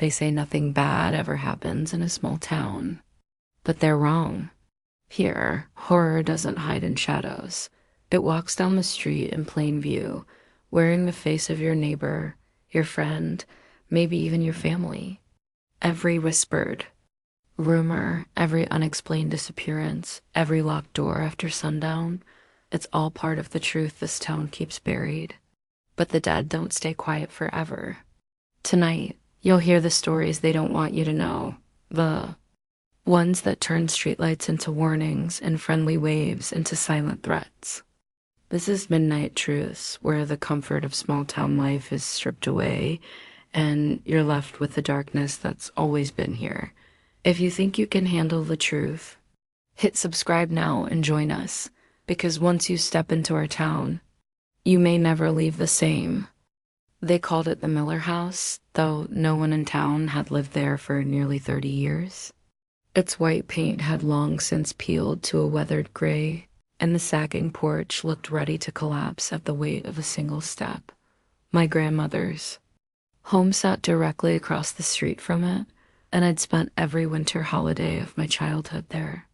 They say nothing bad ever happens in a small town. But they're wrong. Here, horror doesn't hide in shadows. It walks down the street in plain view, wearing the face of your neighbor, your friend, maybe even your family. Every whispered rumor, every unexplained disappearance, every locked door after sundown, it's all part of the truth this town keeps buried. But the dead don't stay quiet forever. Tonight, you'll hear the stories they don't want you to know. The ones that turn streetlights into warnings and friendly waves into silent threats. This is Midnight Truths, where the comfort of small town life is stripped away and you're left with the darkness that's always been here. If you think you can handle the truth, hit subscribe now and join us, because once you step into our town, you may never leave the same. They called it the Miller House, though no one in town had lived there for nearly 30 years. Its white paint had long since peeled to a weathered gray, and the sagging porch looked ready to collapse at the weight of a single step. My grandmother's home sat directly across the street from it, and I'd spent every winter holiday of my childhood there.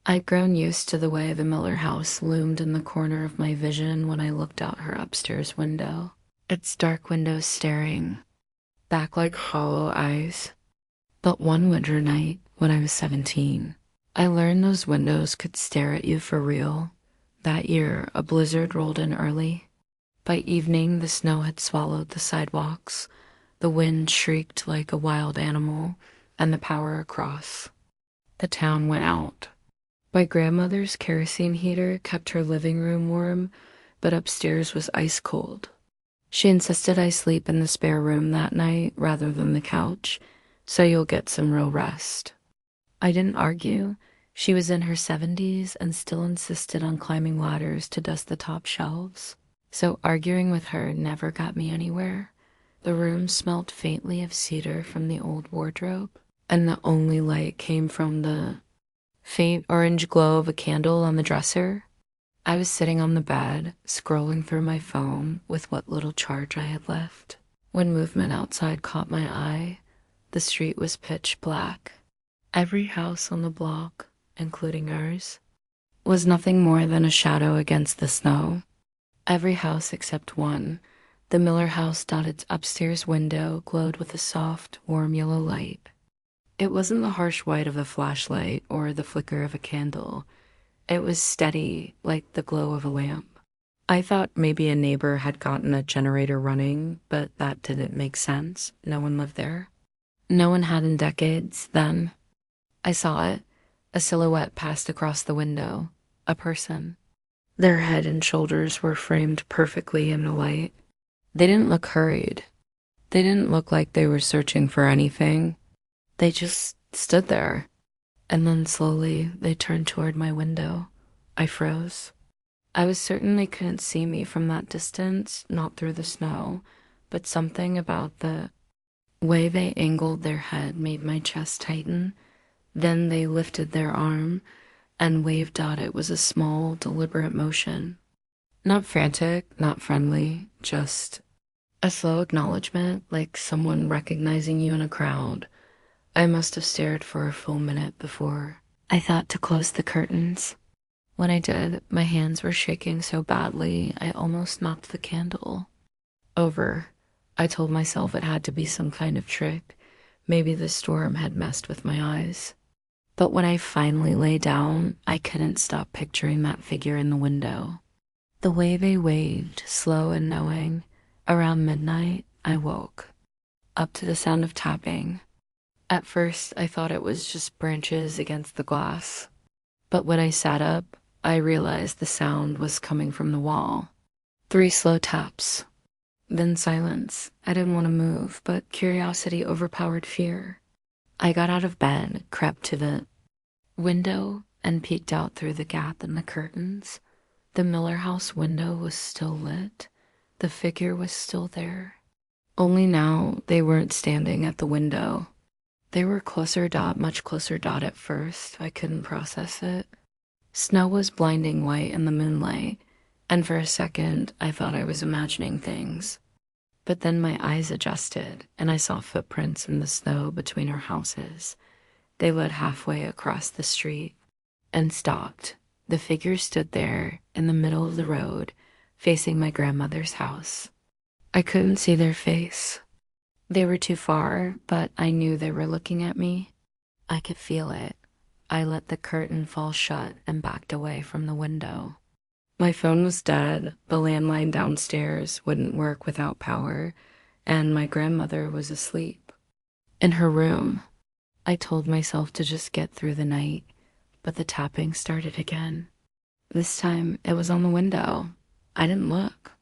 I'd grown used to the way the Miller house loomed in the corner of my vision when I looked out her upstairs window, its dark windows staring back like hollow eyes. But one winter night, when I was 17, I learned those windows could stare at you for real. That year, a blizzard rolled in early. By evening, the snow had swallowed the sidewalks. The wind shrieked like a wild animal, and the power across the town went out. My grandmother's kerosene heater kept her living room warm, but upstairs was ice cold. She insisted I sleep in the spare room that night rather than the couch, so you'll get some real rest. I didn't argue. She was in her 70s and still insisted on climbing ladders to dust the top shelves, so arguing with her never got me anywhere. The room smelled faintly of cedar from the old wardrobe, and the only light came from the faint orange glow of a candle on the dresser. I was sitting on the bed, scrolling through my phone with what little charge I had left, when movement outside caught my eye. The street was pitch black. Every house on the block, including ours, was nothing more than a shadow against the snow. Every house except one, the Miller house dotted upstairs window, glowed with a soft, warm yellow light. It wasn't the harsh white of a flashlight or the flicker of a candle. It was steady, like the glow of a lamp. I thought maybe a neighbor had gotten a generator running, but that didn't make sense. No one lived there. No one had in decades, then. I saw it. A silhouette passed across the window. A person. Their head and shoulders were framed perfectly in the light. They didn't look hurried. They didn't look like they were searching for anything. They just stood there. And then slowly they turned toward my window. I froze. I was certain they couldn't see me from that distance, not through the snow, but something about the way they angled their head made my chest tighten. Then they lifted their arm and waved out. It was a small, deliberate motion. Not frantic, not friendly, just a slow acknowledgement, like someone recognizing you in a crowd. I must have stared for a full minute before I thought to close the curtains. When I did, my hands were shaking so badly I almost knocked the candle over. I told myself it had to be some kind of trick. Maybe the storm had messed with my eyes. But when I finally lay down, I couldn't stop picturing that figure in the window. The way they waved, slow and knowing. Around midnight, I woke, up to the sound of tapping. At first, I thought it was just branches against the glass. But when I sat up, I realized the sound was coming from the wall. 3 slow taps. Then silence. I didn't want to move, but curiosity overpowered fear. I got out of bed, crept to the window, and peeked out through the gap in the curtains. The Miller house window was still lit. The figure was still there. Only now they weren't standing at the window. They were much closer at first. I couldn't process it. Snow was blinding white in the moonlight, and for a second I thought I was imagining things. But then my eyes adjusted, and I saw footprints in the snow between our houses. They led halfway across the street and stopped. The figure stood there in the middle of the road, facing my grandmother's house. I couldn't see their face. They were too far, but I knew they were looking at me. I could feel it. I let the curtain fall shut and backed away from the window. My phone was dead, the landline downstairs wouldn't work without power, and my grandmother was asleep. In her room, I told myself to just get through the night, but the tapping started again. This time, it was on the window. I didn't look.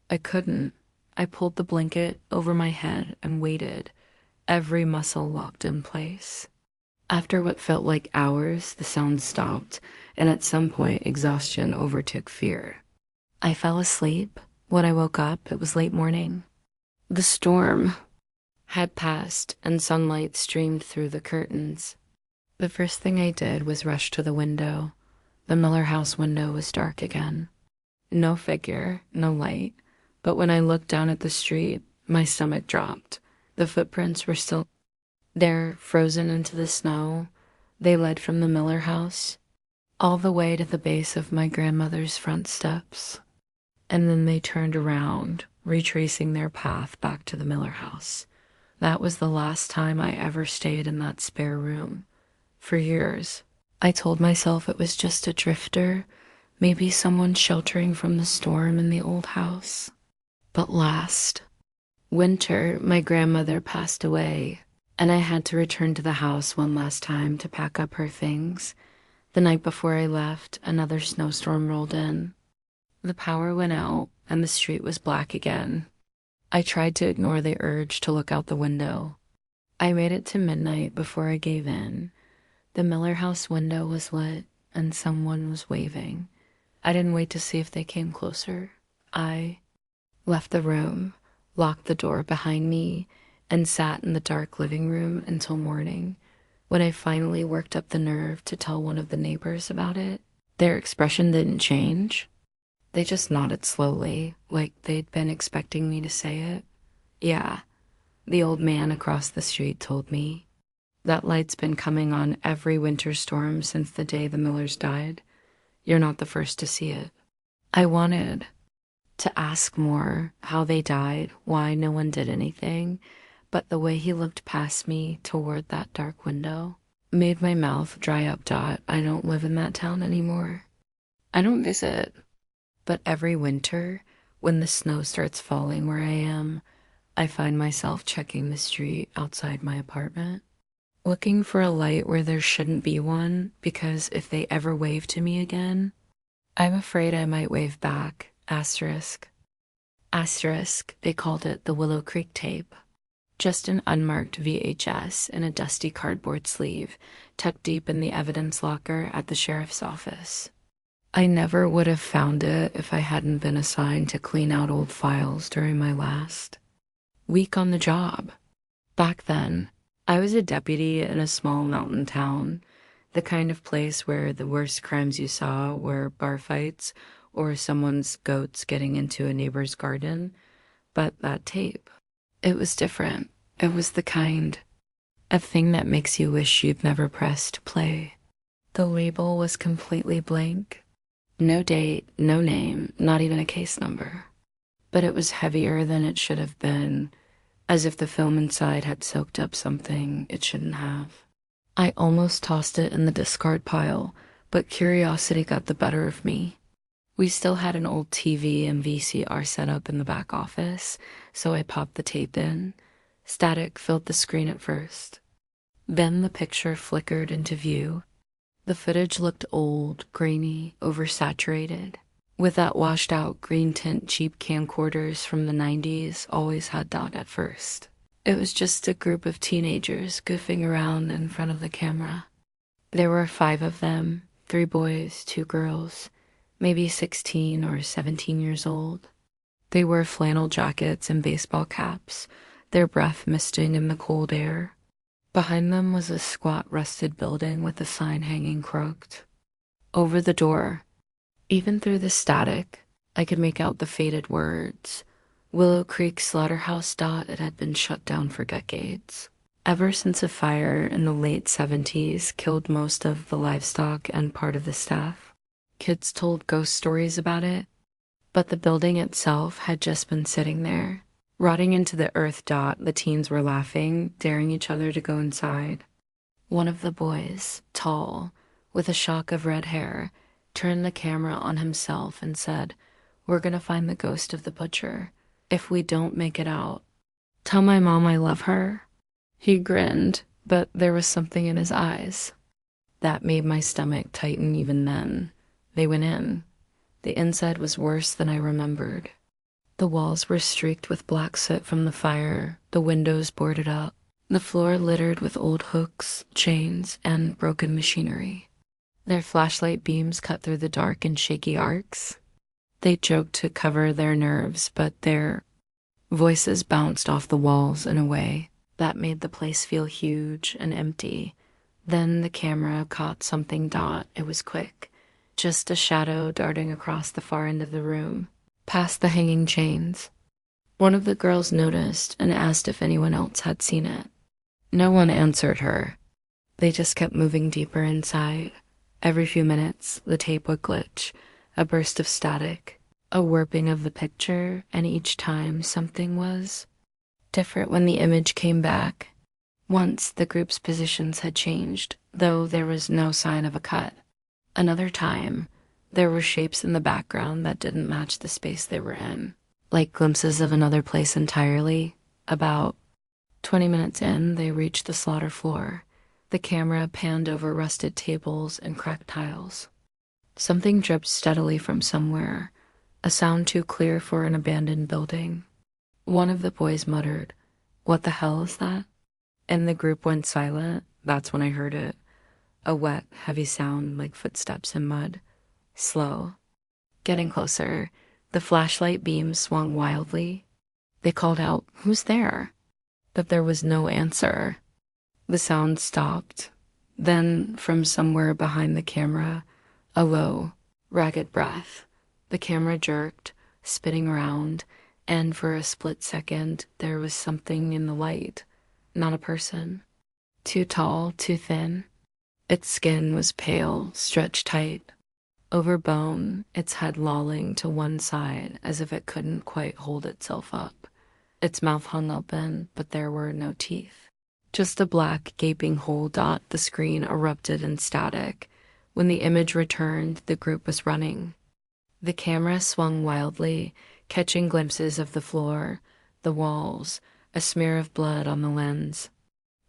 I couldn't. I pulled the blanket over my head and waited, every muscle locked in place. After what felt like hours, the sound stopped, and at some point, exhaustion overtook fear. I fell asleep. When I woke up, it was late morning. The storm had passed, and sunlight streamed through the curtains. The first thing I did was rush to the window. The Miller house window was dark again. No figure, no light. But when I looked down at the street, my stomach dropped. The footprints were still there, frozen into the snow. They led from the Miller house all the way to the base of my grandmother's front steps. And then they turned around, retracing their path back to the Miller house. That was the last time I ever stayed in that spare room. For years, I told myself it was just a drifter, maybe someone sheltering from the storm in the old house. But last winter, my grandmother passed away, and I had to return to the house one last time to pack up her things. The night before I left, another snowstorm rolled in. The power went out, and the street was black again. I tried to ignore the urge to look out the window. I made it to midnight before I gave in. The Miller house window was lit, and someone was waving. I didn't wait to see if they came closer. I left the room, locked the door behind me, and sat in the dark living room until morning. When I finally worked up the nerve to tell one of the neighbors about it, their expression didn't change. They just nodded slowly, like they'd been expecting me to say it. Yeah, the old man across the street told me. That light's been coming on every winter storm since the day the Millers died. You're not the first to see it. I wanted to ask more, how they died, why no one did anything, but the way he looked past me toward that dark window made my mouth dry up. I don't live in that town anymore. I don't visit. But every winter, when the snow starts falling where I am, I find myself checking the street outside my apartment, looking for a light where there shouldn't be one, because if they ever wave to me again, I'm afraid I might wave back. Asterisk. Asterisk, they called it the Willow Creek tape. Just an unmarked VHS in a dusty cardboard sleeve, tucked deep in the evidence locker at the sheriff's office. I never would have found it if I hadn't been assigned to clean out old files during my last week on the job. Back then, I was a deputy in a small mountain town, the kind of place where the worst crimes you saw were bar fights or someone's goats getting into a neighbor's garden. But that tape, it was different. It was the kind of thing that makes you wish you'd never pressed play. The label was completely blank. No date, no name, not even a case number. But it was heavier than it should have been, as if the film inside had soaked up something it shouldn't have. I almost tossed it in the discard pile, but curiosity got the better of me. We still had an old TV and VCR set up in the back office, so I popped the tape in. Static filled the screen at first. Then the picture flickered into view. The footage looked old, grainy, oversaturated, with that washed-out green tint cheap camcorders from the 90s always had at first. It was just a group of teenagers goofing around in front of the camera. There were 5 of them, 3 boys, 2 girls, maybe 16 or 17 years old. They wore flannel jackets and baseball caps, their breath misting in the cold air. Behind them was a squat, rusted building with a sign hanging crooked over the door. Even through the static, I could make out the faded words, Willow Creek slaughterhouse. It had been shut down for decades. Ever since a fire in the late 70s killed most of the livestock and part of the staff. Kids told ghost stories about it, but the building itself had just been sitting there, rotting into the earth. The teens were laughing, daring each other to go inside. One of the boys, tall, with a shock of red hair, turned the camera on himself and said, "We're gonna find the ghost of the butcher. If we don't make it out, tell my mom I love her." He grinned, but there was something in his eyes that made my stomach tighten even then. They went in. The inside was worse than I remembered. The walls were streaked with black soot from the fire, the windows boarded up, the floor littered with old hooks, chains, and broken machinery. Their flashlight beams cut through the dark in shaky arcs. They joked to cover their nerves, but their voices bounced off the walls in a way that made the place feel huge and empty. Then the camera caught something. It was quick. Just a shadow darting across the far end of the room, past the hanging chains. One of the girls noticed and asked if anyone else had seen it. No one answered her. They just kept moving deeper inside. Every few minutes, the tape would glitch, a burst of static, a warping of the picture, and each time something was different when the image came back. Once, the group's positions had changed, though there was no sign of a cut. Another time, there were shapes in the background that didn't match the space they were in, like glimpses of another place entirely. About 20 minutes in, they reached the slaughter floor. The camera panned over rusted tables and cracked tiles. Something dripped steadily from somewhere, a sound too clear for an abandoned building. One of the boys muttered, "What the hell is that?" And the group went silent. That's when I heard it. A wet, heavy sound like footsteps in mud. Slow. Getting closer, the flashlight beams swung wildly. They called out, "Who's there?" But there was no answer. The sound stopped. Then, from somewhere behind the camera, a low, ragged breath. The camera jerked, spinning around, and for a split second, there was something in the light. Not a person. Too tall, too thin. Its skin was pale, stretched tight. Over bone, its head lolling to one side as if it couldn't quite hold itself up. Its mouth hung open, but there were no teeth. Just a black, gaping hole. The screen erupted in static. When the image returned, the group was running. The camera swung wildly, catching glimpses of the floor, the walls, a smear of blood on the lens.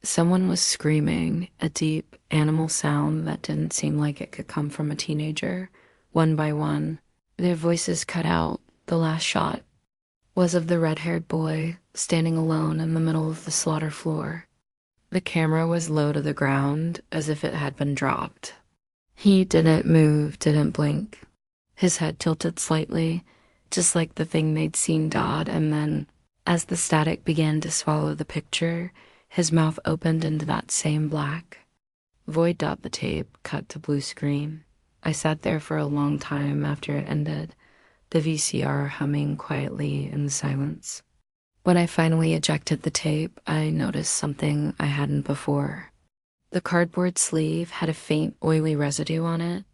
Someone was screaming, a deep, animal sound that didn't seem like it could come from a teenager. One by one, their voices cut out. The last shot was of the red-haired boy, standing alone in the middle of the slaughter floor. The camera was low to the ground, as if it had been dropped. He didn't move, didn't blink. His head tilted slightly, just like the thing they'd seen. And then, as the static began to swallow the picture, his mouth opened into that same black void. The tape cut to blue screen. I sat there for a long time after it ended, the VCR humming quietly in the silence. When I finally ejected the tape, I noticed something I hadn't before. The cardboard sleeve had a faint, oily residue on it.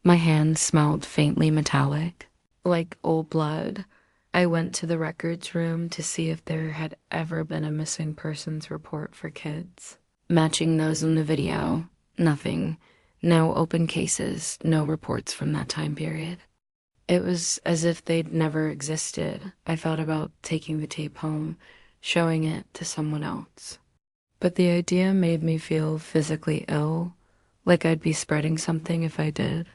My hand smelled faintly metallic, like old blood. I went to the records room to see if there had ever been a missing persons report for kids. Matching those in the video, nothing. No open cases, no reports from that time period. It was as if they'd never existed. I thought about taking the tape home, showing it to someone else. But the idea made me feel physically ill, like I'd be spreading something if I did.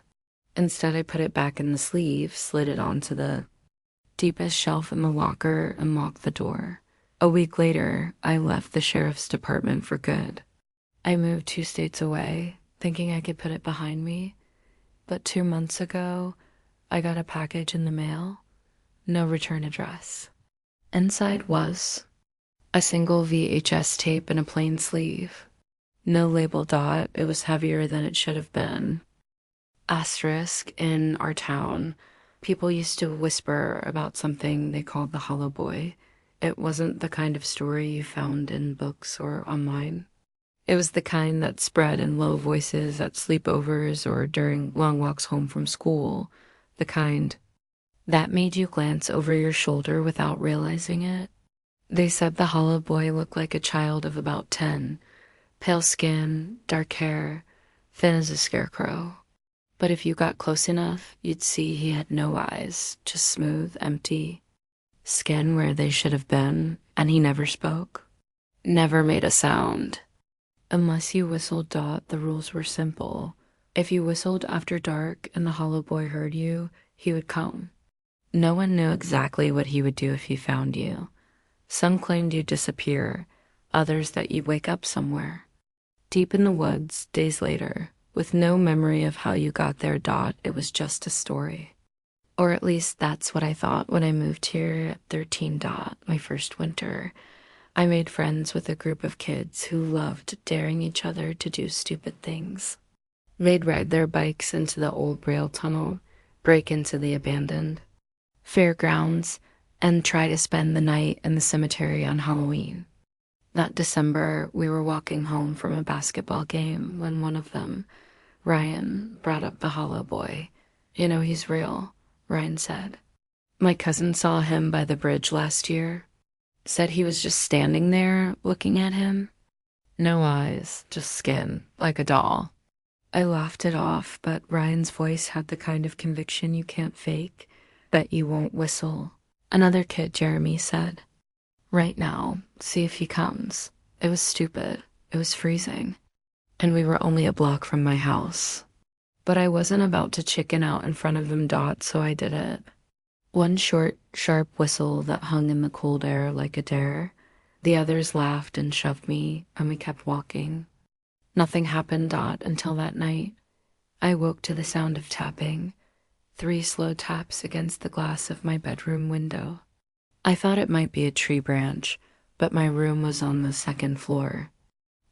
Instead, I put it back in the sleeve, slid it onto the deepest shelf in the locker, and locked the door. A week later, I left the sheriff's department for good. I moved 2 states away, thinking I could put it behind me. But 2 months ago, I got a package in the mail. No return address. Inside was a single VHS tape in a plain sleeve. No label. It was heavier than it should have been. Asterisk, in our town, People used to whisper about something they called the Hollow Boy. It wasn't the kind of story you found in books or online. It was the kind that spread in low voices at sleepovers or during long walks home from school. The kind that made you glance over your shoulder without realizing it. They said the Hollow Boy looked like a child of about 10, pale skin, dark hair, thin as a scarecrow. But if you got close enough, you'd see he had no eyes, just smooth, empty skin where they should have been, and he never spoke, never made a sound. Unless you whistled Dot, the rules were simple. If you whistled after dark and the Hollow Boy heard you, he would come. No one knew exactly what he would do if he found you. Some claimed you'd disappear, others that you'd wake up somewhere, deep in the woods, days later, with no memory of how you got there. Dot, it was just a story. Or at least that's what I thought when I moved here at 13. Dot, my first winter. I made friends with a group of kids who loved daring each other to do stupid things. They'd ride their bikes into the old rail tunnel, break into the abandoned fairgrounds, and try to spend the night in the cemetery on Halloween. That December, we were walking home from a basketball game when one of them, Ryan, brought up the Hollow Boy. You know he's real, Ryan said. My cousin saw him by the bridge last year. Said he was just standing there looking at him. No eyes, just skin, like a doll. I laughed it off, but Ryan's voice had the kind of conviction you can't fake, that you won't whistle. Another kid, Jeremy, said, "Right now, see if he comes." It was stupid. It was freezing. And we were only a block from my house. But I wasn't about to chicken out in front of them. Dot, so I did it. One short, sharp whistle that hung in the cold air like a dare. The others laughed and shoved me, and we kept walking. Nothing happened. Dot, until that night. I woke to the sound of tapping, 3 slow taps against the glass of my bedroom window. I thought it might be a tree branch, but my room was on the 2nd floor.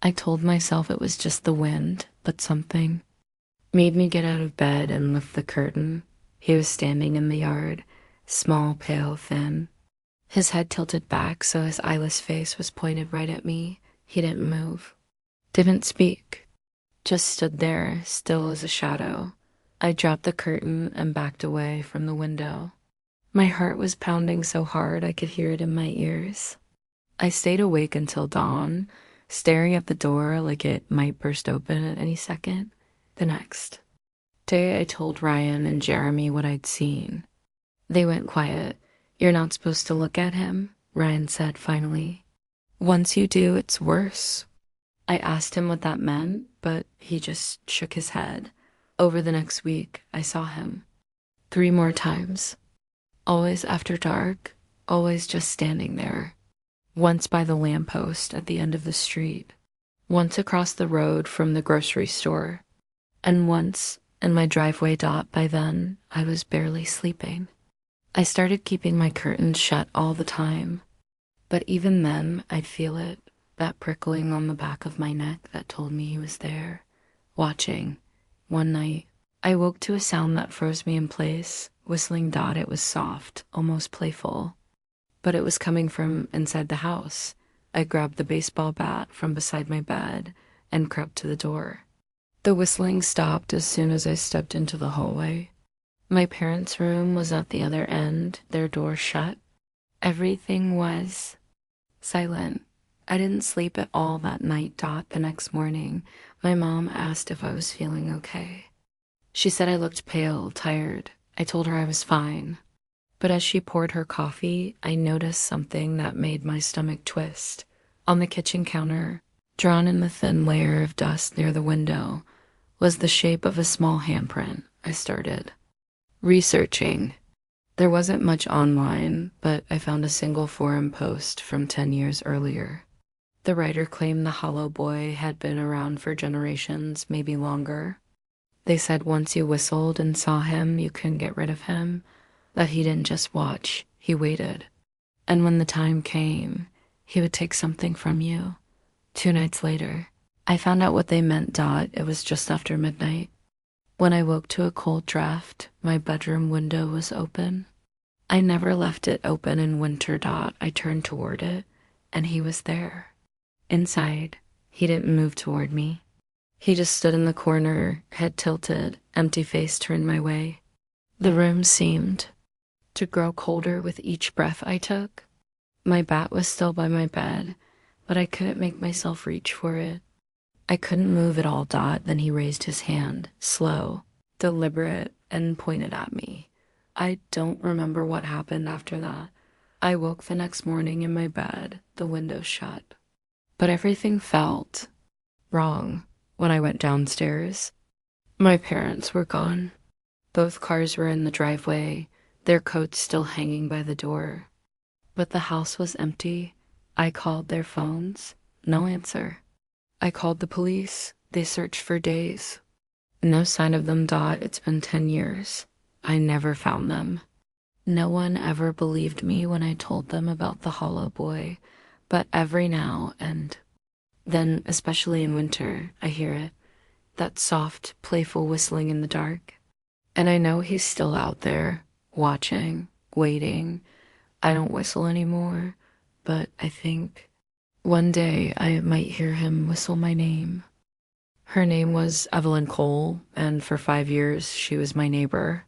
I told myself it was just the wind, but something made me get out of bed and lift the curtain. He was standing in the yard, small, pale, thin. His head tilted back so his eyeless face was pointed right at me. He didn't move, didn't speak, just stood there, still as a shadow. I dropped the curtain and backed away from the window. My heart was pounding so hard I could hear it in my ears. I stayed awake until dawn, staring at the door like it might burst open at any second. The next day, I told Ryan and Jeremy what I'd seen. They went quiet. "You're not supposed to look at him," Ryan said finally. "Once you do, it's worse." I asked him what that meant, but he just shook his head. Over the next week, I saw him 3 more times. Always after dark, always just standing there. Once by the lamppost at the end of the street, once across the road from the grocery store, and once in my driveway. Dot, by then, I was barely sleeping. I started keeping my curtains shut all the time, but even then, I'd feel it, that prickling on the back of my neck that told me he was there, watching. One night, I woke to a sound that froze me in place, whistling. Dot, it was soft, almost playful, but it was coming from inside the house. I grabbed the baseball bat from beside my bed and crept to the door. The whistling stopped as soon as I stepped into the hallway. My parents' room was at the other end, their door shut. Everything was silent. I didn't sleep at all that night. Dot, the next morning, my mom asked if I was feeling okay. She said I looked pale, tired. I told her I was fine. But as she poured her coffee, I noticed something that made my stomach twist. On the kitchen counter, drawn in the thin layer of dust near the window, was the shape of a small handprint. I started researching. There wasn't much online, but I found a single forum post from 10 years earlier. The writer claimed the Hollow Boy had been around for generations, maybe longer. They said once you whistled and saw him, you couldn't get rid of him, that he didn't just watch, he waited. And when the time came, he would take something from you. 2 nights later, I found out what they meant. Dot, it was just after midnight. When I woke to a cold draft, my bedroom window was open. I never left it open in winter. I turned toward it, and he was there. Inside, he didn't move toward me. He just stood in the corner, head tilted, empty face turned my way. The room seemed to grow colder with each breath I took. My bat was still by my bed, but I couldn't make myself reach for it. I couldn't move at all. Then he raised his hand, slow, deliberate, and pointed at me. I don't remember what happened after that. I woke the next morning in my bed, the window shut. But everything felt wrong when I went downstairs. My parents were gone. Both cars were in the driveway, their coats still hanging by the door. But the house was empty. I called their phones. No answer. I called the police. They searched for days. No sign of them. It's been 10 years. I never found them. No one ever believed me when I told them about the hollow boy, but every now and then, especially in winter, I hear it. That soft, playful whistling in the dark. And I know he's still out there, watching, waiting. I don't whistle anymore, but I think one day I might hear him whistle my name. Her name was Evelyn Cole, and for 5 years she was my neighbor.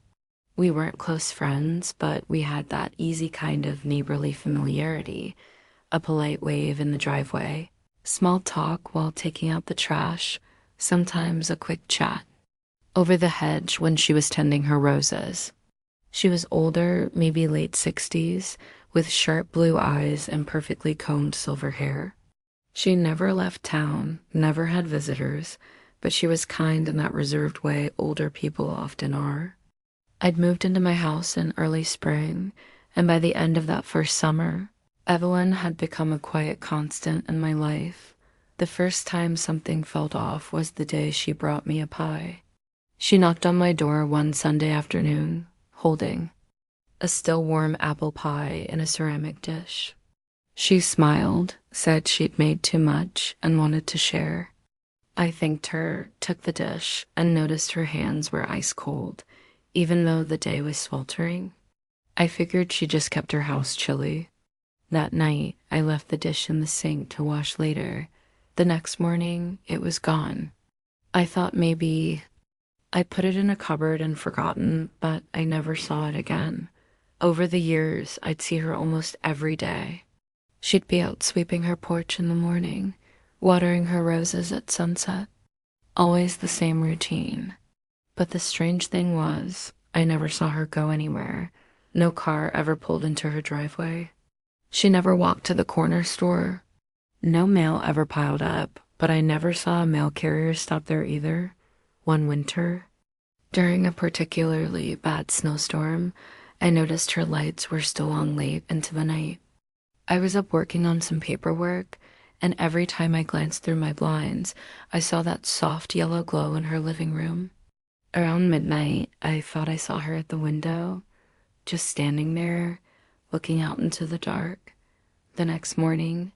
We weren't close friends, but we had that easy kind of neighborly familiarity. A polite wave in the driveway, small talk while taking out the trash, sometimes a quick chat. Over the hedge when she was tending her roses. She was older, maybe late 60s, with sharp blue eyes and perfectly combed silver hair. She never left town, never had visitors, but she was kind in that reserved way older people often are. I'd moved into my house in early spring, and by the end of that first summer, Evelyn had become a quiet constant in my life. The first time something felt off was the day she brought me a pie. She knocked on my door one Sunday afternoon, holding a still warm apple pie in a ceramic dish. She smiled, said she'd made too much, and wanted to share. I thanked her, took the dish, and noticed her hands were ice cold, even though the day was sweltering. I figured she just kept her house chilly. That night, I left the dish in the sink to wash later. The next morning, it was gone. I thought maybe I'd put it in a cupboard and forgotten, but I never saw it again. Over the years, I'd see her almost every day. She'd be out sweeping her porch in the morning, watering her roses at sunset. Always the same routine. But the strange thing was, I never saw her go anywhere. No car ever pulled into her driveway. She never walked to the corner store. No mail ever piled up, but I never saw a mail carrier stop there either. One winter, during a particularly bad snowstorm, I noticed her lights were still on late into the night. I was up working on some paperwork, and every time I glanced through my blinds, I saw that soft yellow glow in her living room. Around midnight, I thought I saw her at the window, just standing there, looking out into the dark. The next morning,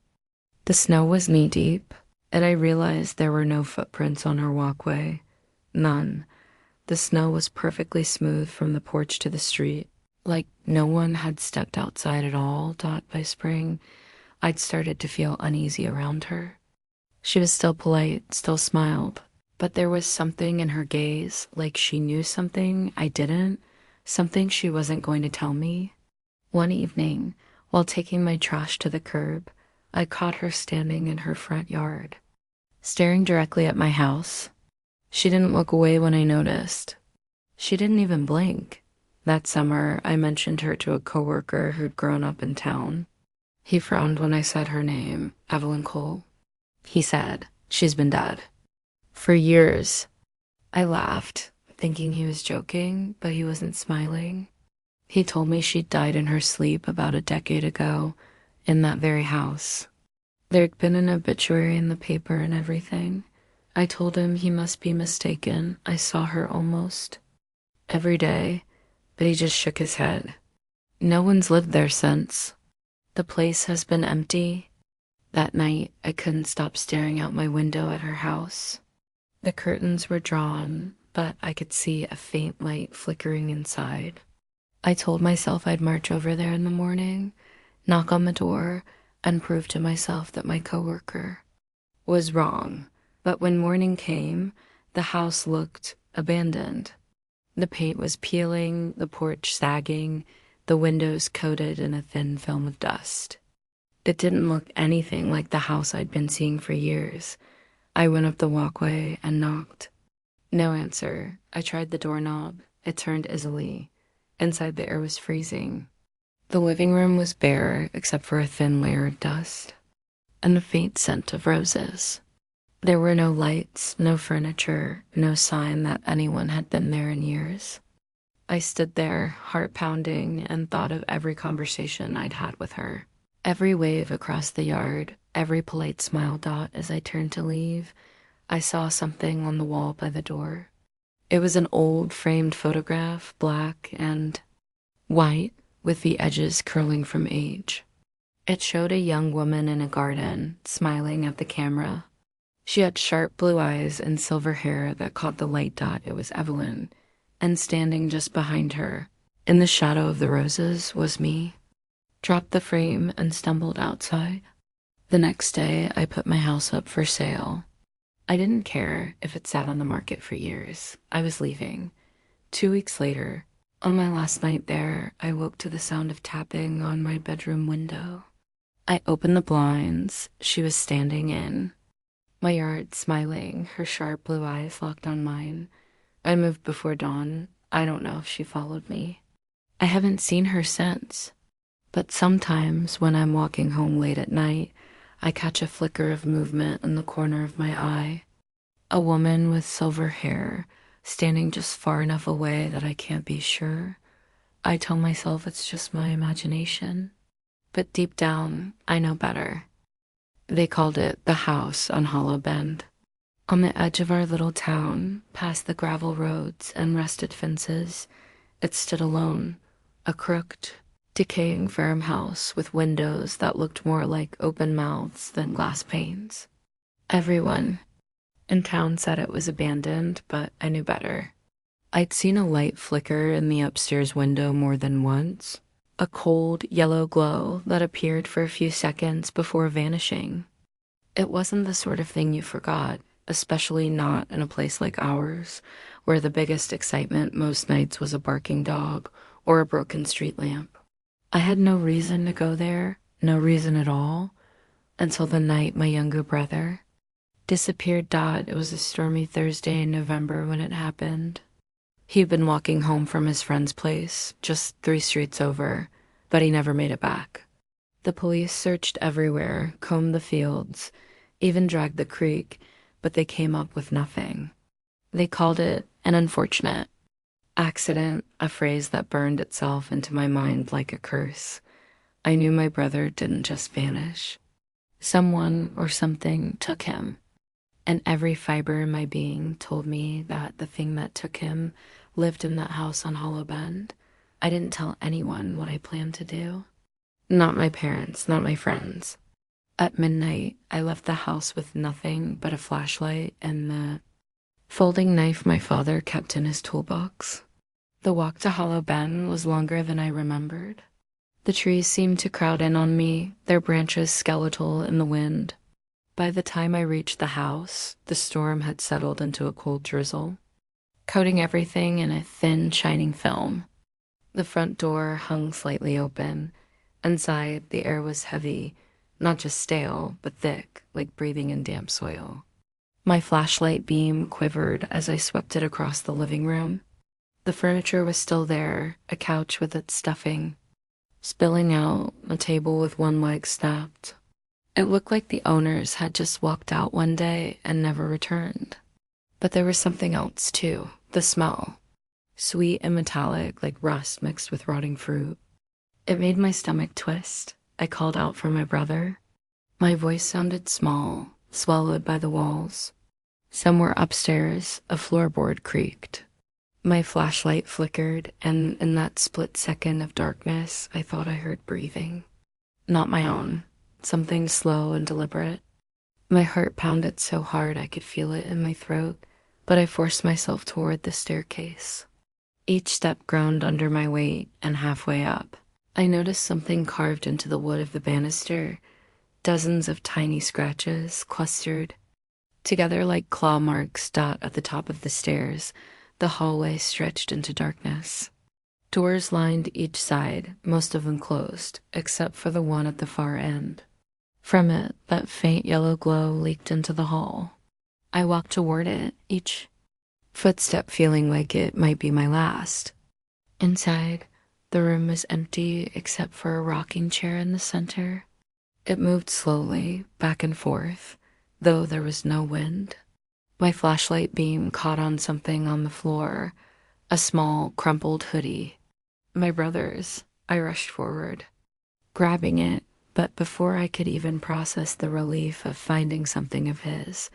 the snow was knee-deep, and I realized there were no footprints on her walkway. None. The snow was perfectly smooth from the porch to the street, like no one had stepped outside at all. By spring, I'd started to feel uneasy around her. She was still polite, still smiled, but there was something in her gaze, like she knew something I didn't, something she wasn't going to tell me. One evening, while taking my trash to the curb, I caught her standing in her front yard, staring directly at my house. She didn't look away when I noticed. She didn't even blink. That summer, I mentioned her to a coworker who'd grown up in town. He frowned when I said her name, Evelyn Cole. He said, "She's been dead for years." I laughed, thinking he was joking, but he wasn't smiling. He told me she'd died in her sleep about a decade ago, in that very house. There'd been an obituary in the paper and everything. I told him he must be mistaken. I saw her almost every day, but he just shook his head. No one's lived there since. The place has been empty. That night, I couldn't stop staring out my window at her house. The curtains were drawn, but I could see a faint light flickering inside. I told myself I'd march over there in the morning, knock on the door, and prove to myself that my coworker was wrong. But when morning came, the house looked abandoned. The paint was peeling, the porch sagging, the windows coated in a thin film of dust. It didn't look anything like the house I'd been seeing for years. I went up the walkway and knocked. No answer. I tried the doorknob. It turned easily. Inside, the air was freezing. The living room was bare except for a thin layer of dust and a faint scent of roses. There were no lights, no furniture, no sign that anyone had been there in years. I stood there, heart pounding, and thought of every conversation I'd had with her. Every wave across the yard, every polite smile dot as I turned to leave. I saw something on the wall by the door. It was an old framed photograph, black and white, with the edges curling from age. It showed a young woman in a garden, smiling at the camera. She had sharp blue eyes and silver hair that caught the light dot. It was Evelyn. And standing just behind her, in the shadow of the roses, was me. Dropped the frame and stumbled outside. The next day, I put my house up for sale. I didn't care if it sat on the market for years. I was leaving. 2 weeks later, on my last night there, I woke to the sound of tapping on my bedroom window. I opened the blinds. She was standing in my yard, smiling, her sharp blue eyes locked on mine. I moved before dawn. I don't know if she followed me. I haven't seen her since. But sometimes when I'm walking home late at night, I catch a flicker of movement in the corner of my eye. A woman with silver hair, standing just far enough away that I can't be sure. I tell myself it's just my imagination. But deep down, I know better. They called it the house on Hollow Bend. On the edge of our little town, past the gravel roads and rusted fences, it stood alone, a crooked, decaying farmhouse with windows that looked more like open mouths than glass panes. Everyone in town said it was abandoned, but I knew better. I'd seen a light flicker in the upstairs window more than once, a cold yellow glow that appeared for a few seconds before vanishing. It wasn't the sort of thing you forgot, especially not in a place like ours, where the biggest excitement most nights was a barking dog or a broken street lamp. I had no reason to go there, no reason at all, until the night my younger brother disappeared. It was a stormy Thursday in November when it happened. He'd been walking home from his friend's place, just 3 streets over, but he never made it back. The police searched everywhere, combed the fields, even dragged the creek, but they came up with nothing. They called it an unfortunate accident, a phrase that burned itself into my mind like a curse. I knew my brother didn't just vanish. Someone or something took him, and every fiber in my being told me that the thing that took him lived in that house on Hollow Bend. I didn't tell anyone what I planned to do. Not my parents, not my friends. At midnight, I left the house with nothing but a flashlight and the folding knife my father kept in his toolbox. The walk to Hollow Bend was longer than I remembered. The trees seemed to crowd in on me, their branches skeletal in the wind. By the time I reached the house, the storm had settled into a cold drizzle, coating everything in a thin, shining film. The front door hung slightly open. Inside, the air was heavy, not just stale, but thick, like breathing in damp soil. My flashlight beam quivered as I swept it across the living room. The furniture was still there, a couch with its stuffing spilling out, a table with one leg snapped. It looked like the owners had just walked out one day and never returned. But there was something else, too, the smell. Sweet and metallic, like rust mixed with rotting fruit. It made my stomach twist. I called out for my brother. My voice sounded small, swallowed by the walls. Somewhere upstairs, a floorboard creaked. My flashlight flickered, and in that split second of darkness, I thought I heard breathing. Not my own, something slow and deliberate. My heart pounded so hard I could feel it in my throat, but I forced myself toward the staircase. Each step groaned under my weight, and halfway up, I noticed something carved into the wood of the banister, dozens of tiny scratches clustered together like claw marks dot at the top of the stairs. The hallway stretched into darkness. Doors lined each side, most of them closed, except for the one at the far end. From it, that faint yellow glow leaked into the hall. I walked toward it, each footstep feeling like it might be my last. Inside, the room was empty except for a rocking chair in the center. It moved slowly, back and forth, though there was no wind. My flashlight beam caught on something on the floor, a small, crumpled hoodie. My brother's. I rushed forward, grabbing it, but before I could even process the relief of finding something of his,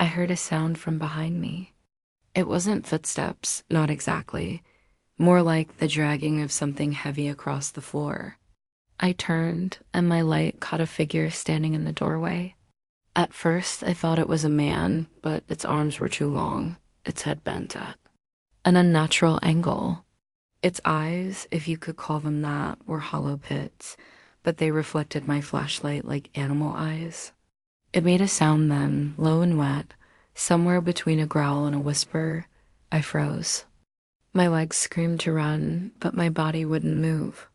I heard a sound from behind me. It wasn't footsteps, not exactly, more like the dragging of something heavy across the floor. I turned, and my light caught a figure standing in the doorway. At first, I thought it was a man, but its arms were too long, its head bent at an unnatural angle. Its eyes, if you could call them that, were hollow pits, but they reflected my flashlight like animal eyes. It made a sound then, low and wet, somewhere between a growl and a whisper. I froze. My legs screamed to run, but my body wouldn't move.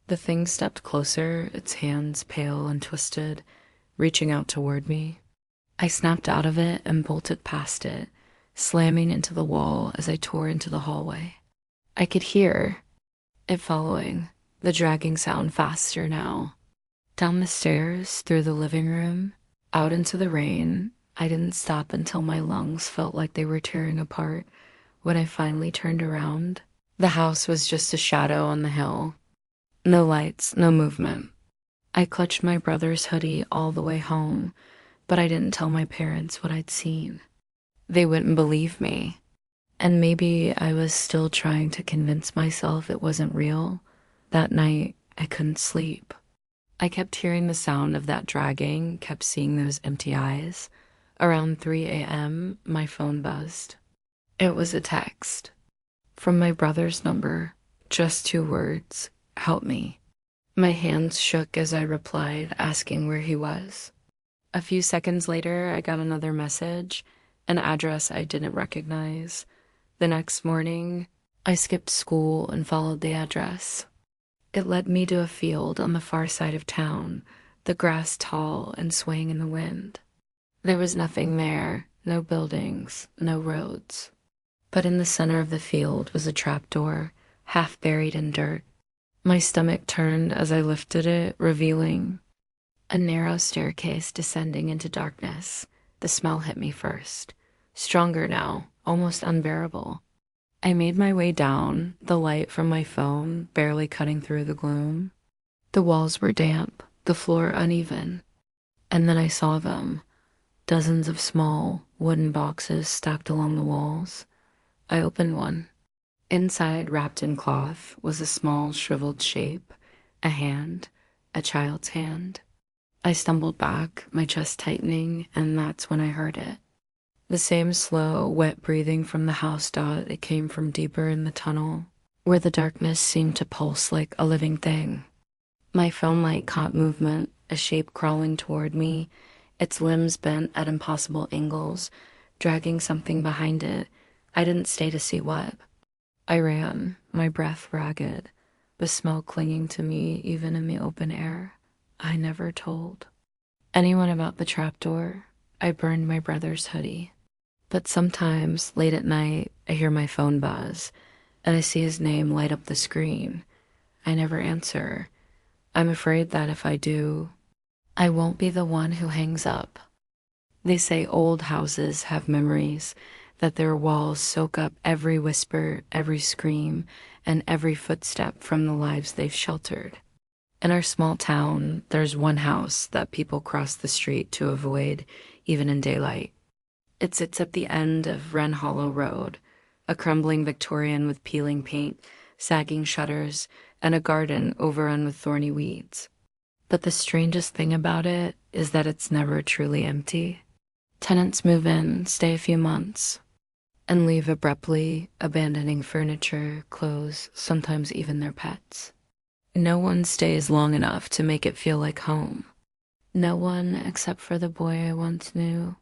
The thing stepped closer, its hands pale and twisted, reaching out toward me. I snapped out of it and bolted past it, slamming into the wall as I tore into the hallway. I could hear it following, the dragging sound faster now. Down the stairs, through the living room, out into the rain. I didn't stop until my lungs felt like they were tearing apart. When I finally turned around, the house was just a shadow on the hill. No lights, no movement. I clutched my brother's hoodie all the way home, but I didn't tell my parents what I'd seen. They wouldn't believe me. And maybe I was still trying to convince myself it wasn't real. That night, I couldn't sleep. I kept hearing the sound of that dragging, kept seeing those empty eyes. Around 3 a.m., my phone buzzed. It was a text from my brother's number, just 2 words, "Help me." My hands shook as I replied, asking where he was. A few seconds later, I got another message, an address I didn't recognize. The next morning, I skipped school and followed the address. It led me to a field on the far side of town, the grass tall and swaying in the wind. There was nothing there, no buildings, no roads. But in the center of the field was a trapdoor, half buried in dirt. My stomach turned as I lifted it, revealing a narrow staircase descending into darkness. The smell hit me first. Stronger now, almost unbearable. I made my way down, the light from my phone barely cutting through the gloom. The walls were damp, the floor uneven. And then I saw them, dozens of small wooden boxes stacked along the walls. I opened one. Inside, wrapped in cloth, was a small shriveled shape, a hand, a child's hand. I stumbled back, my chest tightening, and that's when I heard it. The same slow, wet breathing from the house dot. It came from deeper in the tunnel, where the darkness seemed to pulse like a living thing. My phone light caught movement, a shape crawling toward me, its limbs bent at impossible angles, dragging something behind it. I didn't stay to see what. I ran, my breath ragged, the smell clinging to me even in the open air. I never told anyone about the trapdoor. I burned my brother's hoodie. But sometimes, late at night, I hear my phone buzz, and I see his name light up the screen. I never answer. I'm afraid that if I do, I won't be the one who hangs up. They say old houses have memories, that their walls soak up every whisper, every scream, and every footstep from the lives they've sheltered. In our small town, there's one house that people cross the street to avoid, even in daylight. It sits at the end of Wren Hollow Road, a crumbling Victorian with peeling paint, sagging shutters, and a garden overrun with thorny weeds. But the strangest thing about it is that it's never truly empty. Tenants move in, stay a few months, and leave abruptly, abandoning furniture, clothes, sometimes even their pets. No one stays long enough to make it feel like home. No one except for the boy I once knew,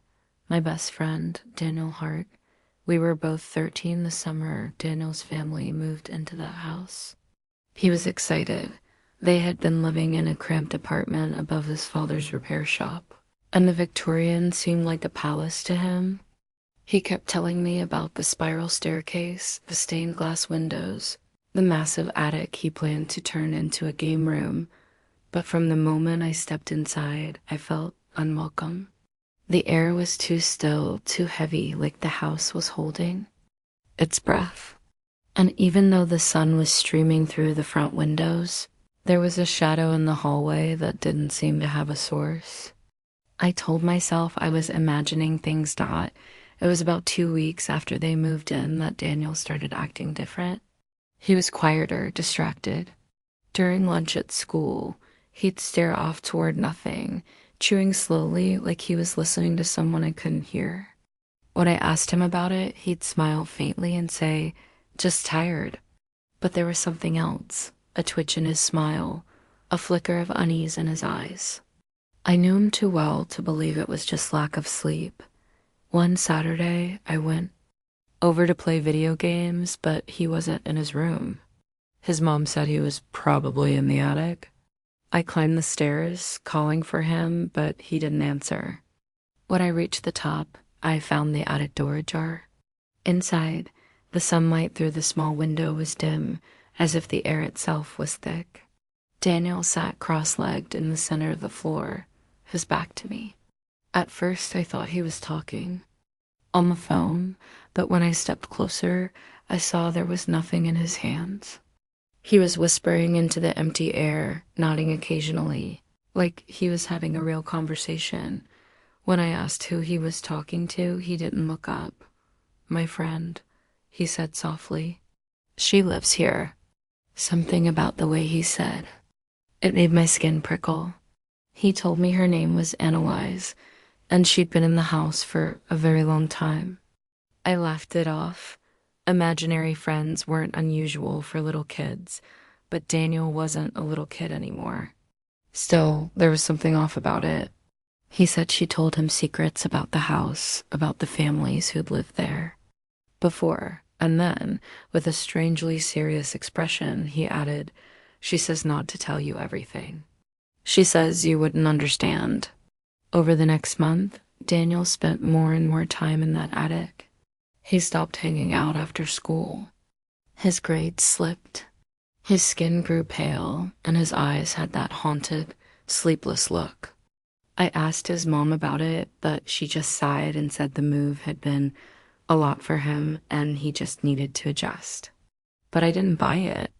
my best friend, Daniel Hart. We were both 13 the summer Daniel's family moved into that house. He was excited. They had been living in a cramped apartment above his father's repair shop, and the Victorian seemed like a palace to him. He kept telling me about the spiral staircase, the stained glass windows, the massive attic he planned to turn into a game room. But from the moment I stepped inside, I felt unwelcome. The air was too still, too heavy, like the house was holding its breath. And even though the sun was streaming through the front windows, there was a shadow in the hallway that didn't seem to have a source. I told myself I was imagining things. It was about 2 weeks after they moved in that Daniel started acting different. He was quieter, distracted. During lunch at school, he'd stare off toward nothing, chewing slowly like he was listening to someone I couldn't hear. When I asked him about it, he'd smile faintly and say, "Just tired." But there was something else, a twitch in his smile, a flicker of unease in his eyes. I knew him too well to believe it was just lack of sleep. One Saturday, I went over to play video games, but he wasn't in his room. His mom said he was probably in the attic. I climbed the stairs, calling for him, but he didn't answer. When I reached the top, I found the attic door ajar. Inside, the sunlight through the small window was dim, as if the air itself was thick. Daniel sat cross-legged in the center of the floor, his back to me. At first, I thought he was talking on the phone, but when I stepped closer, I saw there was nothing in his hands. He was whispering into the empty air, nodding occasionally, like he was having a real conversation. When I asked who he was talking to, he didn't look up. "My friend," he said softly. "She lives here." Something about the way he said it made my skin prickle. He told me her name was Antelope, and she'd been in the house for a very long time. I laughed it off. Imaginary friends weren't unusual for little kids, but Daniel wasn't a little kid anymore. Still, there was something off about it. He said she told him secrets about the house, about the families who'd lived there before, and then, with a strangely serious expression, he added, "She says not to tell you everything. She says you wouldn't understand." Over the next month, Daniel spent more and more time in that attic. He stopped hanging out after school. His grades slipped. His skin grew pale, and his eyes had that haunted, sleepless look. I asked his mom about it, but she just sighed and said the move had been a lot for him and he just needed to adjust. But I didn't buy it.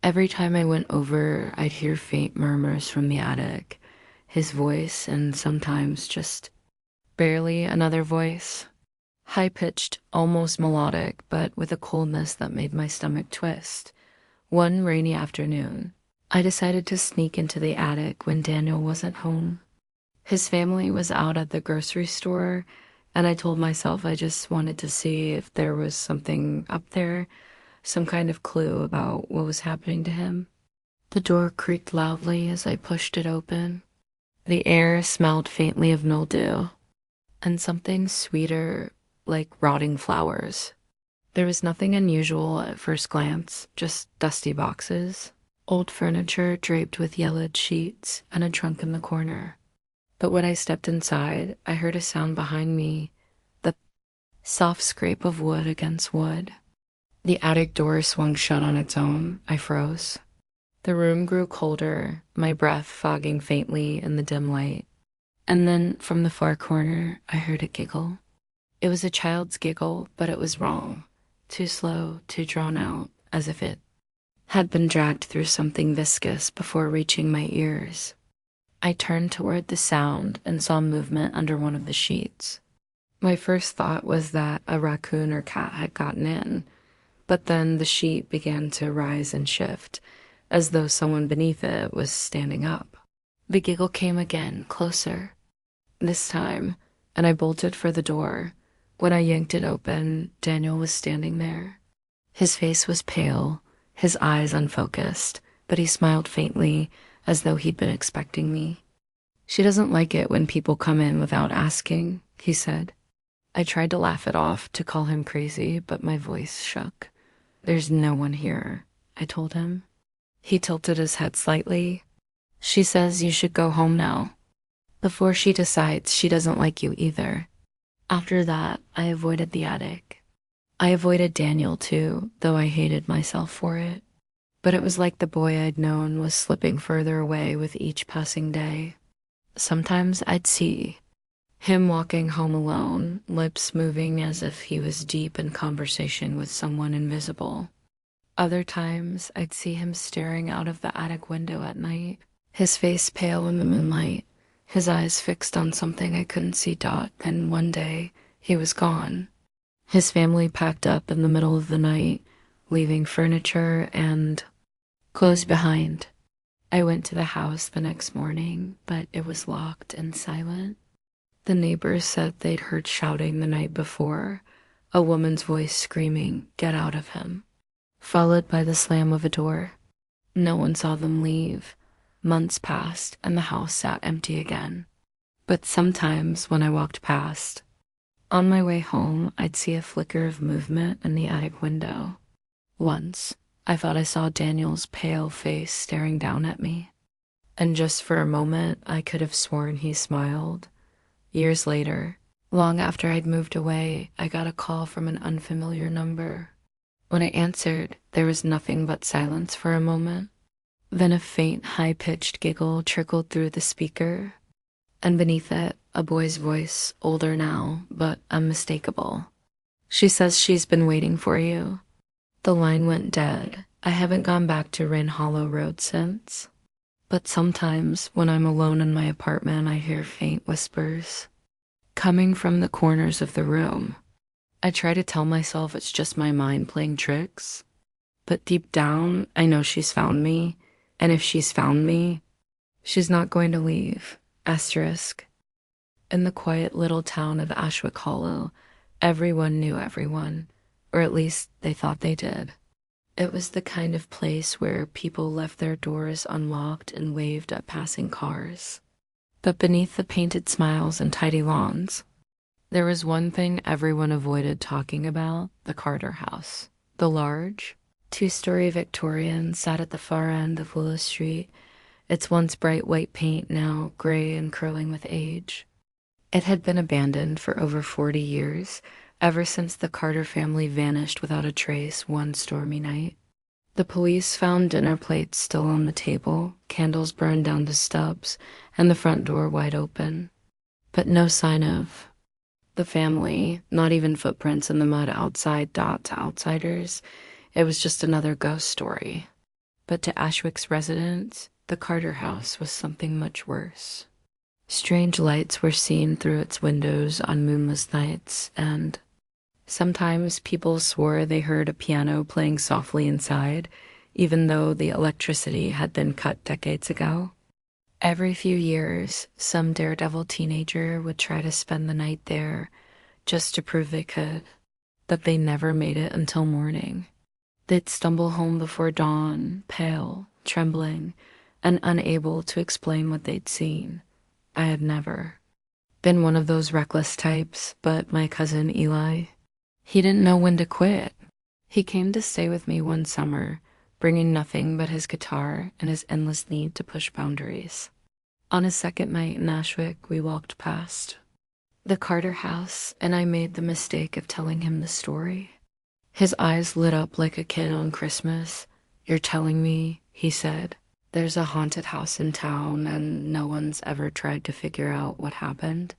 Every time I went over, I'd hear faint murmurs from the attic, his voice, and sometimes just barely another voice. High-pitched, almost melodic, but with a coldness that made my stomach twist. One rainy afternoon, I decided to sneak into the attic when Daniel wasn't home. His family was out at the grocery store, and I told myself I just wanted to see if there was something up there, some kind of clue about what was happening to him. The door creaked loudly as I pushed it open. The air smelled faintly of mildew, and something sweeter, like rotting flowers. There was nothing unusual at first glance, just dusty boxes, old furniture draped with yellowed sheets, and a trunk in the corner. But when I stepped inside, I heard a sound behind me, the soft scrape of wood against wood. The attic door swung shut on its own. I froze. The room grew colder, my breath fogging faintly in the dim light. And then, from the far corner, I heard a giggle. It was a child's giggle, but it was wrong. Too slow, too drawn out, as if it had been dragged through something viscous before reaching my ears. I turned toward the sound and saw movement under one of the sheets. My first thought was that a raccoon or cat had gotten in, but then the sheet began to rise and shift, as though someone beneath it was standing up. The giggle came again, closer. This time, and I bolted for the door, When I yanked it open, Daniel was standing there. His face was pale, his eyes unfocused, but he smiled faintly, as though he'd been expecting me. "She doesn't like it when people come in without asking," he said. I tried to laugh it off, to call him crazy, but my voice shook. "There's no one here," I told him. He tilted his head slightly. "She says you should go home now, before she decides she doesn't like you either." After that, I avoided the attic. I avoided Daniel too, though I hated myself for it. But it was like the boy I'd known was slipping further away with each passing day. Sometimes I'd see him walking home alone, lips moving as if he was deep in conversation with someone invisible. Other times, I'd see him staring out of the attic window at night, his face pale in the moonlight, his eyes fixed on something I couldn't see. And one day, he was gone. His family packed up in the middle of the night, leaving furniture and clothes behind. I went to the house the next morning, but it was locked and silent. The neighbors said they'd heard shouting the night before, a woman's voice screaming, "Get out of him," followed by the slam of a door. No one saw them leave. Months passed, and the house sat empty again. But sometimes when I walked past, on my way home, I'd see a flicker of movement in the attic window. Once, I thought I saw Daniel's pale face staring down at me. And just for a moment, I could have sworn he smiled. Years later, long after I'd moved away, I got a call from an unfamiliar number. When I answered, there was nothing but silence for a moment. Then a faint, high-pitched giggle trickled through the speaker, and beneath it, a boy's voice, older now, but unmistakable. "She says she's been waiting for you." The line went dead. I haven't gone back to Rain Hollow Road since. But sometimes, when I'm alone in my apartment, I hear faint whispers, coming from the corners of the room. I try to tell myself it's just my mind playing tricks. But deep down, I know she's found me. And if she's found me, she's not going to leave. Asterisk. In the quiet little town of Ashwick Hollow, everyone knew everyone, or at least they thought they did. It was the kind of place where people left their doors unlocked and waved at passing cars. But beneath the painted smiles and tidy lawns, there was one thing everyone avoided talking about: the Carter house. The large, two-story Victorian sat at the far end of Willow Street, its once bright white paint now gray and curling with age. It had been abandoned for over 40 years, ever since the Carter family vanished without a trace one stormy night. The police found dinner plates still on the table, candles burned down to stubs, and the front door wide open. But no sign of the family, not even footprints in the mud outside. To outsiders, it was just another ghost story. But to Ashwick's residents, the Carter house was something much worse. Strange lights were seen through its windows on moonless nights, and sometimes people swore they heard a piano playing softly inside, even though the electricity had been cut decades ago. Every few years, some daredevil teenager would try to spend the night there just to prove they could, but they never made it until morning. They'd stumble home before dawn, pale, trembling, and unable to explain what they'd seen. I had never been one of those reckless types, but my cousin Eli, he didn't know when to quit. He came to stay with me one summer, bringing nothing but his guitar and his endless need to push boundaries. On his second night in Ashwick, we walked past the Carter house, and I made the mistake of telling him the story. His eyes lit up like a kid on Christmas. "You're telling me," he said, "there's a haunted house in town and no one's ever tried to figure out what happened?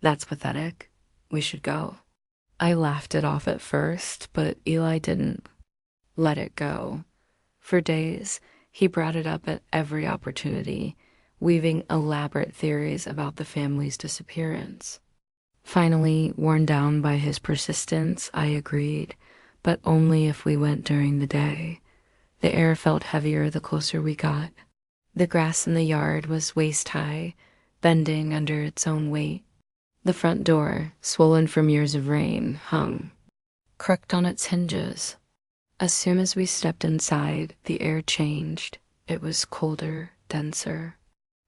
That's pathetic. We should go." I laughed it off at first, but Eli didn't let it go. For days, he brought it up at every opportunity, weaving elaborate theories about the family's disappearance. Finally, worn down by his persistence, I agreed, but only if we went during the day. The air felt heavier the closer we got. The grass in the yard was waist-high, bending under its own weight. The front door, swollen from years of rain, hung, crooked on its hinges. As soon as we stepped inside, the air changed. It was colder, denser.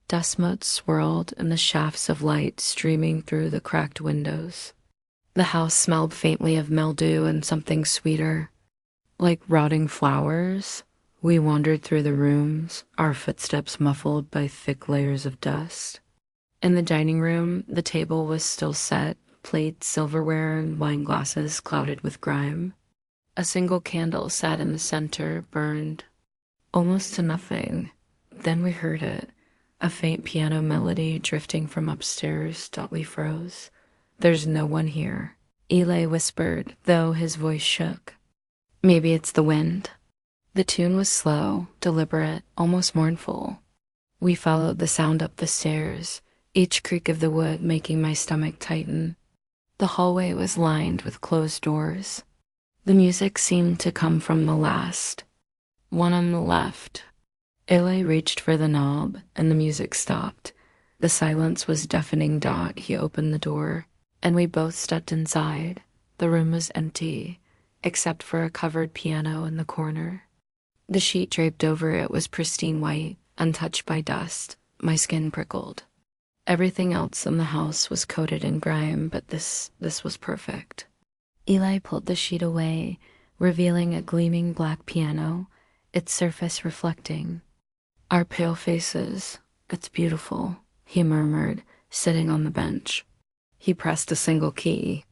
Dust motes swirled in the shafts of light streaming through the cracked windows. The house smelled faintly of mildew and something sweeter, like rotting flowers. We wandered through the rooms, our footsteps muffled by thick layers of dust. In the dining room, the table was still set, plates, silverware, and wine glasses clouded with grime. A single candle sat in the center, burned almost to nothing. Then we heard it, a faint piano melody drifting from upstairs. We froze. "There's no one here," Eli whispered, though his voice shook. "Maybe it's the wind." The tune was slow, deliberate, almost mournful. We followed the sound up the stairs, each creak of the wood making my stomach tighten. The hallway was lined with closed doors. The music seemed to come from the last, one on the left. Eli reached for the knob, and the music stopped. The silence was deafening. He opened the door, and we both stepped inside. The room was empty, except for a covered piano in the corner. The sheet draped over it was pristine white, untouched by dust. My skin prickled. Everything else in the house was coated in grime, but this was perfect. Eli pulled the sheet away, revealing a gleaming black piano, its surface reflecting our pale faces. "It's beautiful," he murmured, sitting on the bench. He pressed a single key.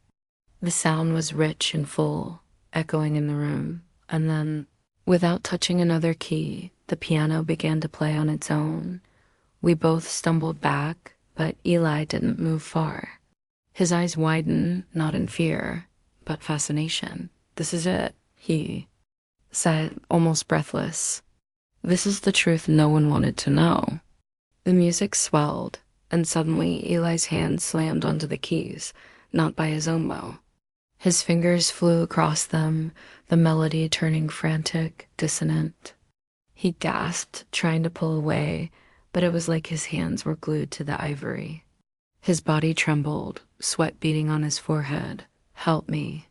The sound was rich and full, echoing in the room, and then, without touching another key, the piano began to play on its own. We both stumbled back, but Eli didn't move far. His eyes widened, not in fear, but fascination. "This is it," he said, almost breathless. "This is the truth no one wanted to know." The music swelled, and suddenly Eli's hand slammed onto the keys, not by his own will. His fingers flew across them, the melody turning frantic, dissonant. He gasped, trying to pull away, but it was like his hands were glued to the ivory. His body trembled, sweat beading on his forehead. "Help me,"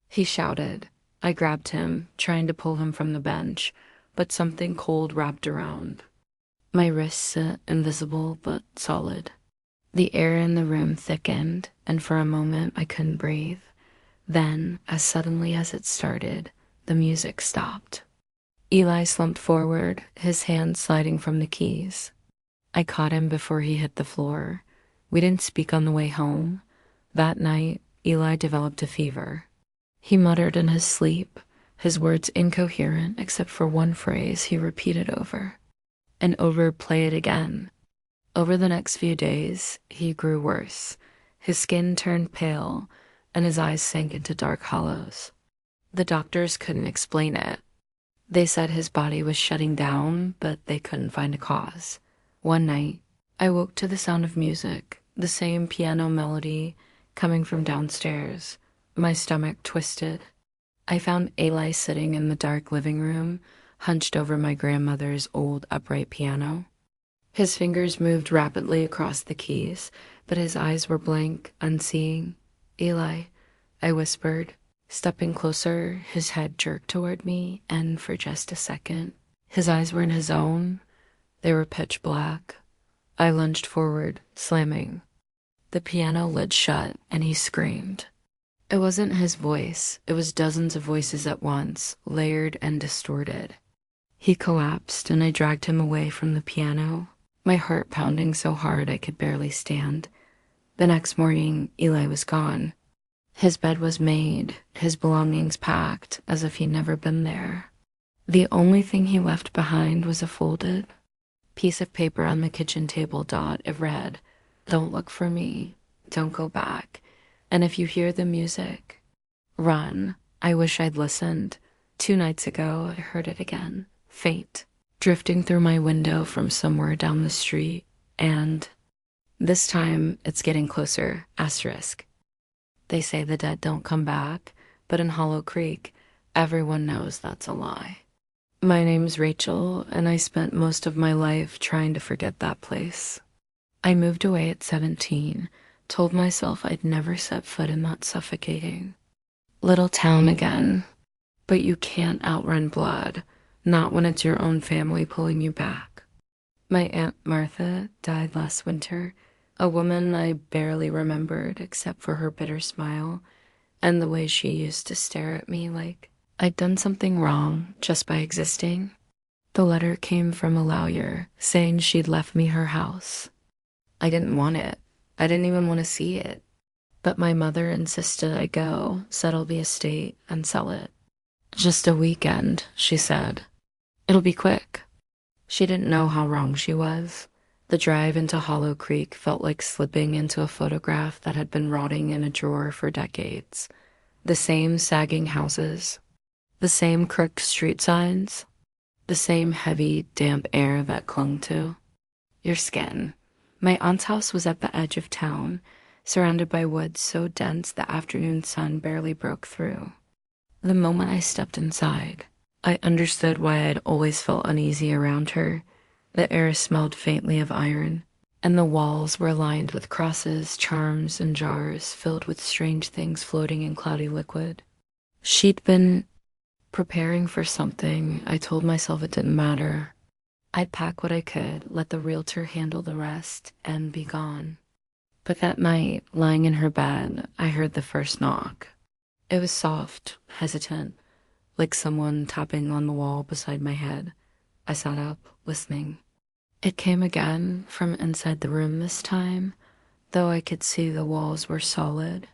he shouted. I grabbed him, trying to pull him from the bench, but something cold wrapped around. My wrists sit invisible but solid. The air in the room thickened, and for a moment I couldn't breathe. Then, as suddenly as it started, the music stopped. Eli slumped forward, his hands sliding from the keys. I caught him before he hit the floor. We didn't speak on the way home. That night, Eli developed a fever. He muttered in his sleep, his words incoherent except for one phrase he repeated over and over, play it again. Over the next few days, he grew worse. His skin turned pale, and his eyes sank into dark hollows. The doctors couldn't explain it. They said his body was shutting down, but they couldn't find a cause. One night, I woke to the sound of music, the same piano melody coming from downstairs. My stomach twisted. I found Eli sitting in the dark living room, hunched over my grandmother's old upright piano. His fingers moved rapidly across the keys, but his eyes were blank, unseeing. "Eli," I whispered. Stepping closer, his head jerked toward me, and for just a second, his eyes were in his own. They were pitch black. I lunged forward, slamming. The piano lid shut, and he screamed. It wasn't his voice. It was dozens of voices at once, layered and distorted. He collapsed, and I dragged him away from the piano, my heart pounding so hard I could barely stand. The next morning, Eli was gone. His bed was made, his belongings packed, as if he'd never been there. The only thing he left behind was a folded piece of paper on the kitchen table. It read, "Don't look for me. Don't go back. And if you hear the music, run." I wish I'd listened. 2 nights ago, I heard it again, faint, drifting through my window from somewhere down the street. And this time, it's getting closer, asterisk. They say the dead don't come back, but in Hollow Creek, everyone knows that's a lie. My name's Rachel, and I spent most of my life trying to forget that place. I moved away at 17, Told myself I'd never set foot in that suffocating little town again. But you can't outrun blood, not when it's your own family pulling you back. My Aunt Martha died last winter, a woman I barely remembered except for her bitter smile and the way she used to stare at me like I'd done something wrong just by existing. The letter came from a lawyer saying she'd left me her house. I didn't want it. I didn't even want to see it. But my mother insisted I go, settle the estate, and sell it. Just a weekend, she said. It'll be quick. She didn't know how wrong she was. The drive into Hollow Creek felt like slipping into a photograph that had been rotting in a drawer for decades. The same sagging houses, the same crooked street signs, the same heavy, damp air that clung to your skin. My aunt's house was at the edge of town, surrounded by woods so dense the afternoon sun barely broke through. The moment I stepped inside, I understood why I'd always felt uneasy around her. The air smelled faintly of iron, and the walls were lined with crosses, charms, and jars filled with strange things floating in cloudy liquid. She'd been preparing for something. I told myself it didn't matter. I'd pack what I could, let the realtor handle the rest, and be gone. But that night, lying in her bed, I heard the first knock. It was soft, hesitant, like someone tapping on the wall beside my head. I sat up, listening. It came again, from inside the room this time, though I could see the walls were solid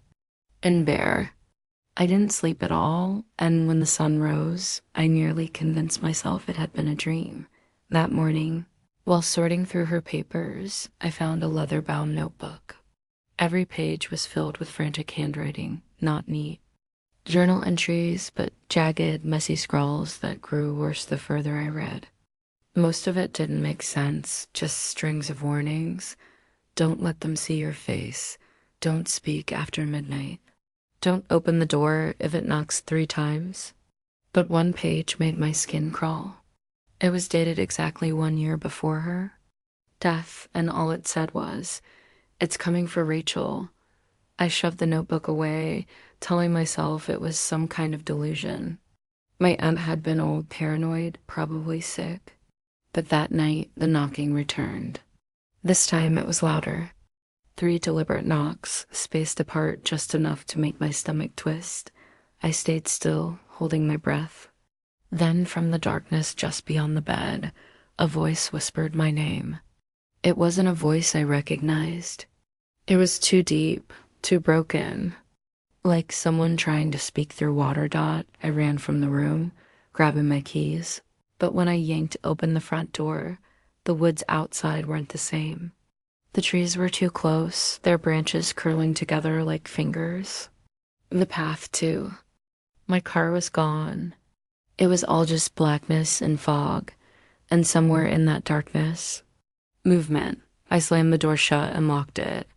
and bare. I didn't sleep at all, and when the sun rose, I nearly convinced myself it had been a dream. That morning, while sorting through her papers, I found a leather-bound notebook. Every page was filled with frantic handwriting, not neat. Journal entries, but jagged, messy scrawls that grew worse the further I read. Most of it didn't make sense, just strings of warnings. Don't let them see your face. Don't speak after midnight. Don't open the door if it knocks 3 times. But one page made my skin crawl. It was dated exactly 1 year before her. Death, and all it said was, "It's coming for Rachel." I shoved the notebook away, telling myself it was some kind of delusion. My aunt had been old, paranoid, probably sick. But that night, the knocking returned. This time it was louder. 3 deliberate knocks, spaced apart just enough to make my stomach twist. I stayed still, holding my breath. Then from the darkness just beyond the bed, a voice whispered my name. It wasn't a voice I recognized. It was too deep, too broken. Like someone trying to speak through water dot, I ran from the room, grabbing my keys. But when I yanked open the front door, the woods outside weren't the same. The trees were too close, their branches curling together like fingers. The path, too. My car was gone. It was all just blackness and fog, and somewhere in that darkness, movement. I slammed the door shut and locked it.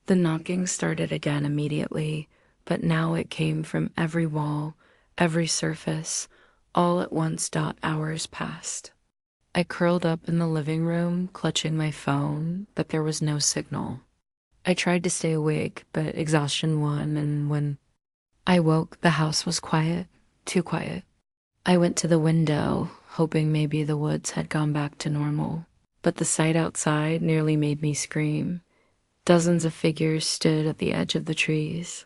The knocking started again immediately, but now it came from every wall, every surface, all at once. Hours passed. I curled up in the living room, clutching my phone, but there was no signal. I tried to stay awake, but exhaustion won, and when I woke, the house was quiet, too quiet. I went to the window, hoping maybe the woods had gone back to normal, but the sight outside nearly made me scream. Dozens of figures stood at the edge of the trees.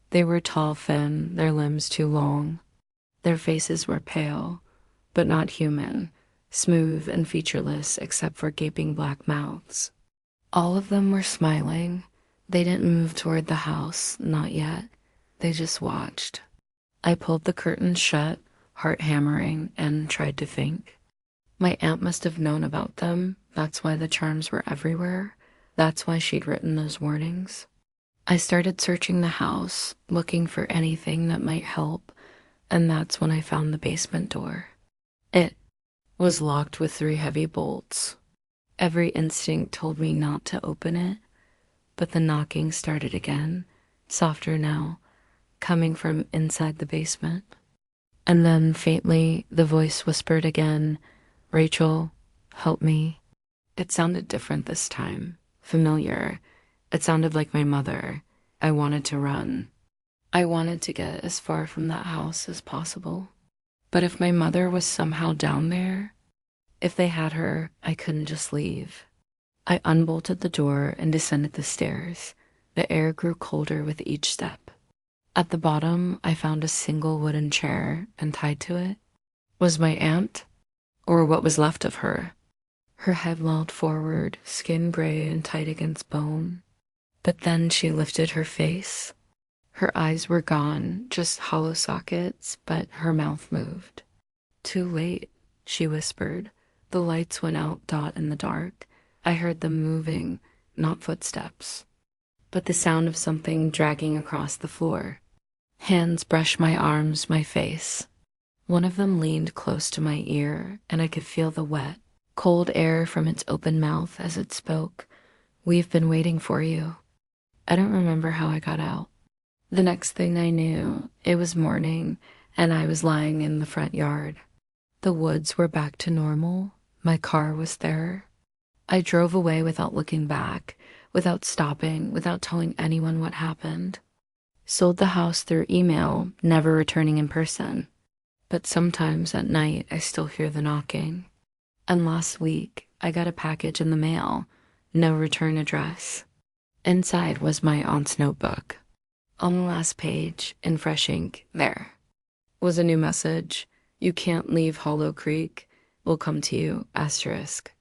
They were tall, thin, their limbs too long. Their faces were pale, but not human, smooth and featureless except for gaping black mouths. All of them were smiling. They didn't move toward the house, not yet. They just watched. I pulled the curtains shut, heart hammering, and tried to think. My aunt must have known about them. That's why the charms were everywhere. That's why she'd written those warnings. I started searching the house, looking for anything that might help, and that's when I found the basement door. It was locked with 3 heavy bolts. Every instinct told me not to open it, but the knocking started again, softer now, coming from inside the basement. And then, faintly, the voice whispered again, "Rachel, help me." It sounded different this time, familiar, It sounded like my mother. I wanted to run. I wanted to get as far from that house as possible. But if my mother was somehow down there, if they had her, I couldn't just leave. I unbolted the door and descended the stairs. The air grew colder with each step. At the bottom, I found a single wooden chair, and tied to it was my aunt, or what was left of her. Her head lolled forward, skin gray and tight against bone. But then she lifted her face. Her eyes were gone, just hollow sockets, but her mouth moved. "Too late," she whispered. The lights went out, dot in the dark. I heard them moving, not footsteps, but the sound of something dragging across the floor. Hands brushed my arms, my face. One of them leaned close to my ear, and I could feel the wet, cold air from its open mouth as it spoke. "We've been waiting for you." I don't remember how I got out. The next thing I knew, it was morning, and I was lying in the front yard. The woods were back to normal. My car was there. I drove away without looking back, without stopping, without telling anyone what happened. Sold the house through email, never returning in person. But sometimes at night, I still hear the knocking. And last week, I got a package in the mail, no return address. Inside was my aunt's notebook. On the last page, in fresh ink, there was a new message. "You can't leave Hollow Creek. We'll come to you, asterisk."